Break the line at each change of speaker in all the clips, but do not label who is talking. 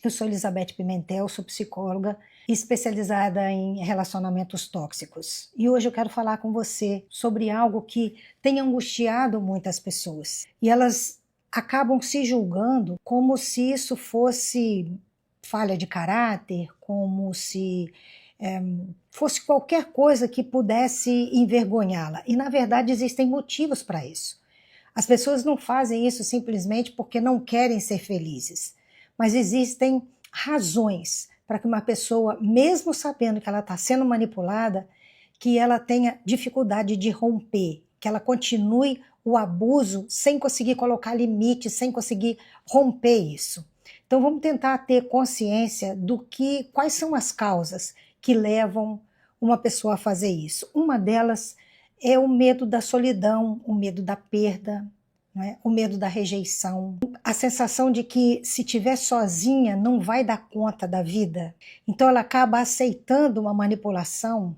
Eu sou Elizabeth Pimentel, sou psicóloga especializada em relacionamentos tóxicos. E hoje eu quero falar com você sobre algo que tem angustiado muitas pessoas. E elas acabam se julgando como se isso fosse falha de caráter, como se fosse qualquer coisa que pudesse envergonhá-la. E na verdade existem motivos para isso. As pessoas não fazem isso simplesmente porque não querem ser felizes, mas existem razões para que uma pessoa, mesmo sabendo que ela está sendo manipulada, que ela tenha dificuldade de romper, que ela continue o abuso sem conseguir colocar limite, sem conseguir romper isso. Então vamos tentar ter consciência quais são as causas que levam uma pessoa a fazer isso. Uma delas é o medo da solidão, o medo da perda, né? O medo da rejeição, a sensação de que se estiver sozinha não vai dar conta da vida. Então ela acaba aceitando uma manipulação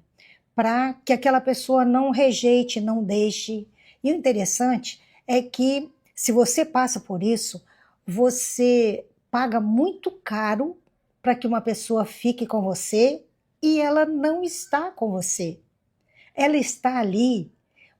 para que aquela pessoa não rejeite, não deixe. E o interessante é que se você passa por isso, você paga muito caro para que uma pessoa fique com você e ela não está com você. Ela está ali,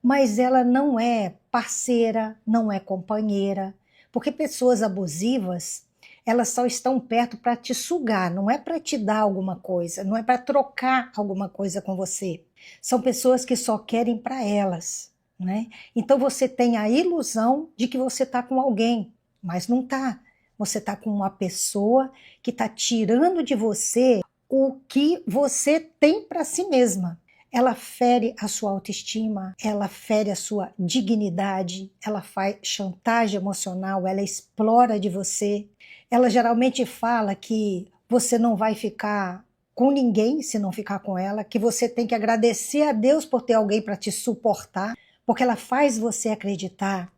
mas ela não é parceira, não é companheira, porque pessoas abusivas, elas só estão perto para te sugar, não é para te dar alguma coisa, não é para trocar alguma coisa com você. São pessoas que só querem para elas, né? Então você tem a ilusão de que você está com alguém, mas não está. Você está com uma pessoa que está tirando de você o que você tem para si mesma. Ela fere a sua autoestima, ela fere a sua dignidade, ela faz chantagem emocional, ela explora de você. Ela geralmente fala que você não vai ficar com ninguém se não ficar com ela, que você tem que agradecer a Deus por ter alguém para te suportar, porque ela faz você acreditar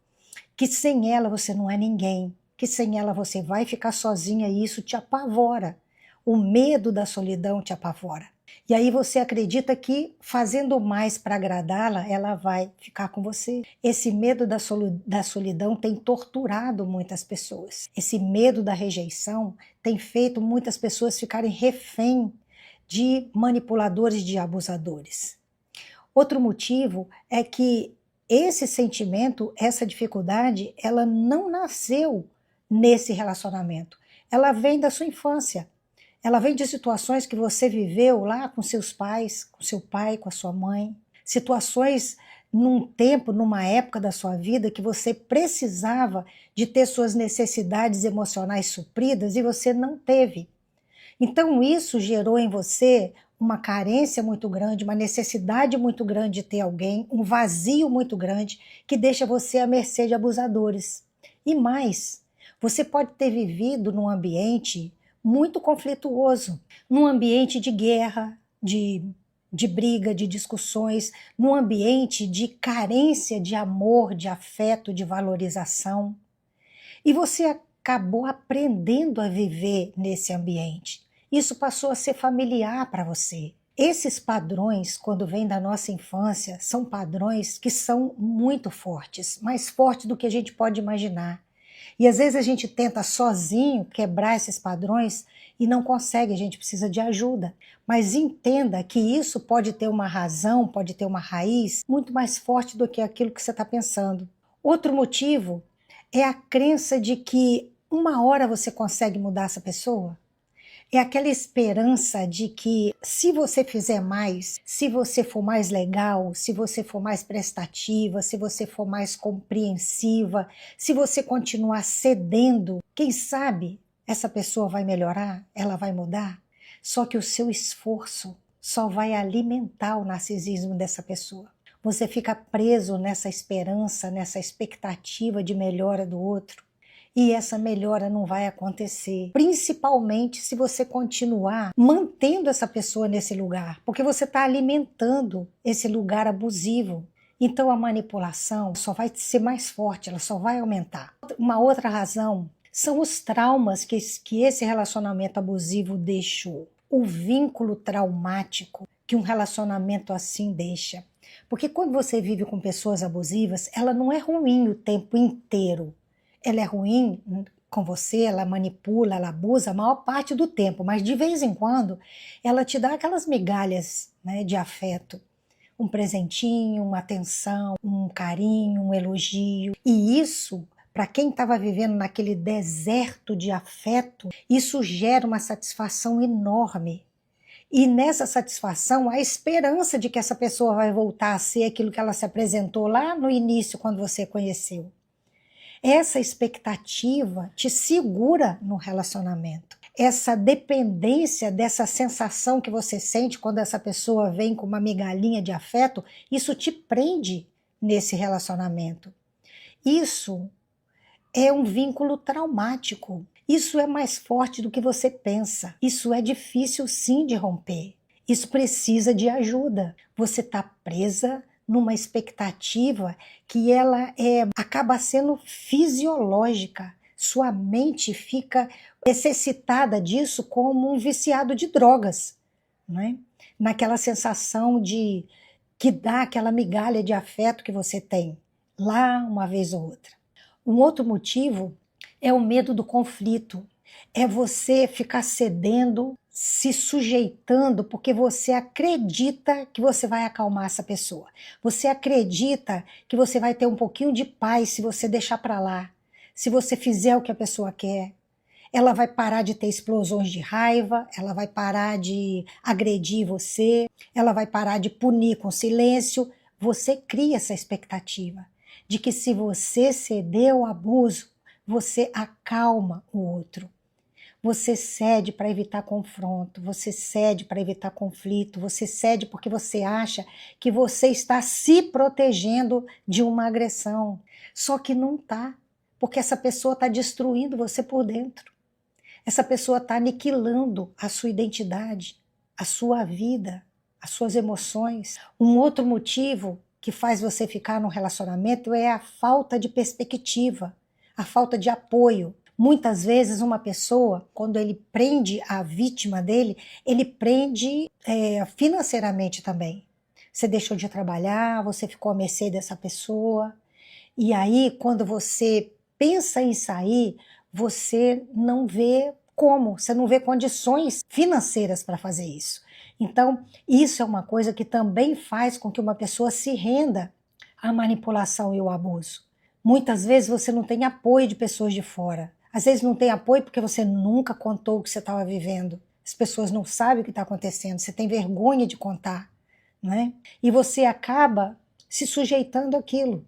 que sem ela você não é ninguém, que sem ela você vai ficar sozinha e isso te apavora. O medo da solidão te apavora. E aí você acredita que fazendo mais para agradá-la, ela vai ficar com você. Esse medo da solidão tem torturado muitas pessoas. Esse medo da rejeição tem feito muitas pessoas ficarem refém de manipuladores, de abusadores. Outro motivo é que esse sentimento, essa dificuldade, ela não nasceu nesse relacionamento. Ela vem da sua infância. Ela vem de situações que você viveu lá com seus pais, com seu pai, com a sua mãe. Situações num tempo, numa época da sua vida que você precisava de ter suas necessidades emocionais supridas e você não teve. Então isso gerou em você uma carência muito grande, uma necessidade muito grande de ter alguém, um vazio muito grande que deixa você à mercê de abusadores. E mais, você pode ter vivido num ambiente muito conflituoso, num ambiente de guerra, de briga, de discussões, num ambiente de carência de amor, de afeto, de valorização. E você acabou aprendendo a viver nesse ambiente. Isso passou a ser familiar para você. Esses padrões, quando vêm da nossa infância, são padrões que são muito fortes, mais fortes do que a gente pode imaginar. E às vezes a gente tenta sozinho quebrar esses padrões e não consegue, a gente precisa de ajuda. Mas entenda que isso pode ter uma razão, pode ter uma raiz muito mais forte do que aquilo que você está pensando. Outro motivo é a crença de que uma hora você consegue mudar essa pessoa. É aquela esperança de que se você fizer mais, se você for mais legal, se você for mais prestativa, se você for mais compreensiva, se você continuar cedendo, quem sabe essa pessoa vai melhorar, ela vai mudar? Só que o seu esforço só vai alimentar o narcisismo dessa pessoa. Você fica preso nessa esperança, nessa expectativa de melhora do outro. E essa melhora não vai acontecer, principalmente se você continuar mantendo essa pessoa nesse lugar, porque você está alimentando esse lugar abusivo. Então a manipulação só vai ser mais forte, ela só vai aumentar. Uma outra razão são os traumas que esse relacionamento abusivo deixou, o vínculo traumático que um relacionamento assim deixa. Porque quando você vive com pessoas abusivas, ela não é ruim o tempo inteiro. Ela é ruim com você, ela manipula, ela abusa a maior parte do tempo, mas de vez em quando ela te dá aquelas migalhas, né, de afeto. Um presentinho, uma atenção, um carinho, um elogio. E isso, para quem estava vivendo naquele deserto de afeto, isso gera uma satisfação enorme. E nessa satisfação, a esperança de que essa pessoa vai voltar a ser aquilo que ela se apresentou lá no início, quando você conheceu. Essa expectativa te segura no relacionamento. Essa dependência dessa sensação que você sente quando essa pessoa vem com uma migalhinha de afeto, isso te prende nesse relacionamento. Isso é um vínculo traumático. Isso é mais forte do que você pensa. Isso é difícil sim de romper. Isso precisa de ajuda. Você está presa numa expectativa que ela acaba sendo fisiológica. Sua mente fica necessitada disso como um viciado de drogas, né? Naquela sensação de que dá aquela migalha de afeto que você tem, lá uma vez ou outra. Um outro motivo é o medo do conflito. É você ficar cedendo, se sujeitando, porque você acredita que você vai acalmar essa pessoa. Você acredita que você vai ter um pouquinho de paz se você deixar para lá. Se você fizer o que a pessoa quer, ela vai parar de ter explosões de raiva, ela vai parar de agredir você, ela vai parar de punir com silêncio. Você cria essa expectativa de que se você ceder ao abuso, você acalma o outro. Você cede para evitar confronto, você cede para evitar conflito, você cede porque você acha que você está se protegendo de uma agressão. Só que não está, porque essa pessoa está destruindo você por dentro. Essa pessoa está aniquilando a sua identidade, a sua vida, as suas emoções. Um outro motivo que faz você ficar num relacionamento é a falta de perspectiva, a falta de apoio. Muitas vezes uma pessoa, quando ele prende a vítima dele, ele prende financeiramente também. Você deixou de trabalhar, você ficou à mercê dessa pessoa, e aí quando você pensa em sair, você não vê como, você não vê condições financeiras para fazer isso. Então, isso é uma coisa que também faz com que uma pessoa se renda à manipulação e ao abuso. Muitas vezes você não tem apoio de pessoas de fora. Às vezes não tem apoio porque você nunca contou o que você estava vivendo. As pessoas não sabem o que está acontecendo, você tem vergonha de contar, né? E você acaba se sujeitando àquilo,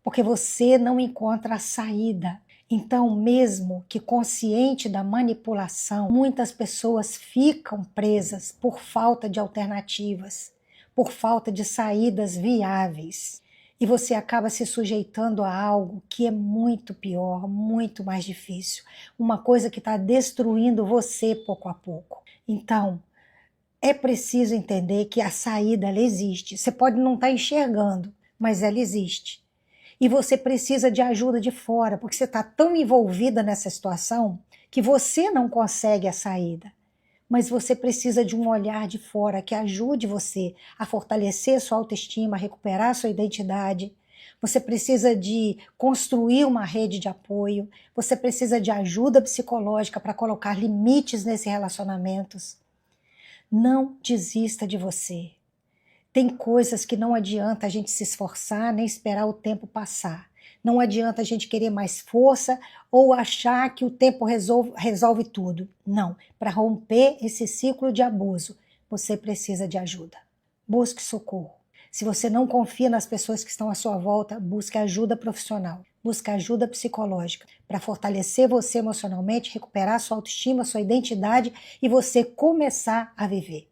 porque você não encontra a saída. Então, mesmo que consciente da manipulação, muitas pessoas ficam presas por falta de alternativas, por falta de saídas viáveis. E você acaba se sujeitando a algo que é muito pior, muito mais difícil. Uma coisa que está destruindo você pouco a pouco. Então, é preciso entender que a saída ela existe. Você pode não estar enxergando, mas ela existe. E você precisa de ajuda de fora, porque você está tão envolvida nessa situação que você não consegue a saída. Mas você precisa de um olhar de fora que ajude você a fortalecer sua autoestima, a recuperar sua identidade. Você precisa de construir uma rede de apoio. Você precisa de ajuda psicológica para colocar limites nesses relacionamentos. Não desista de você. Tem coisas que não adianta a gente se esforçar nem esperar o tempo passar. Não adianta a gente querer mais força ou achar que o tempo resolve tudo. Não, para romper esse ciclo de abuso, você precisa de ajuda. Busque socorro. Se você não confia nas pessoas que estão à sua volta, busque ajuda profissional. Busque ajuda psicológica para fortalecer você emocionalmente, recuperar sua autoestima, sua identidade e você começar a viver.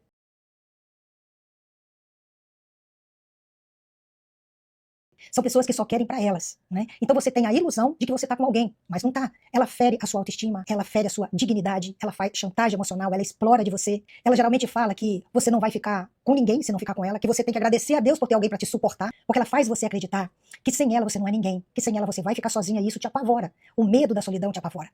São pessoas que só querem para elas, né? Então você tem a ilusão de que você tá com alguém, mas não tá. Ela fere a sua autoestima, ela fere a sua dignidade, ela faz chantagem emocional, ela explora de você. Ela geralmente fala que você não vai ficar com ninguém se não ficar com ela, que você tem que agradecer a Deus por ter alguém para te suportar, porque ela faz você acreditar que sem ela você não é ninguém, que sem ela você vai ficar sozinha e isso te apavora. O medo da solidão te apavora.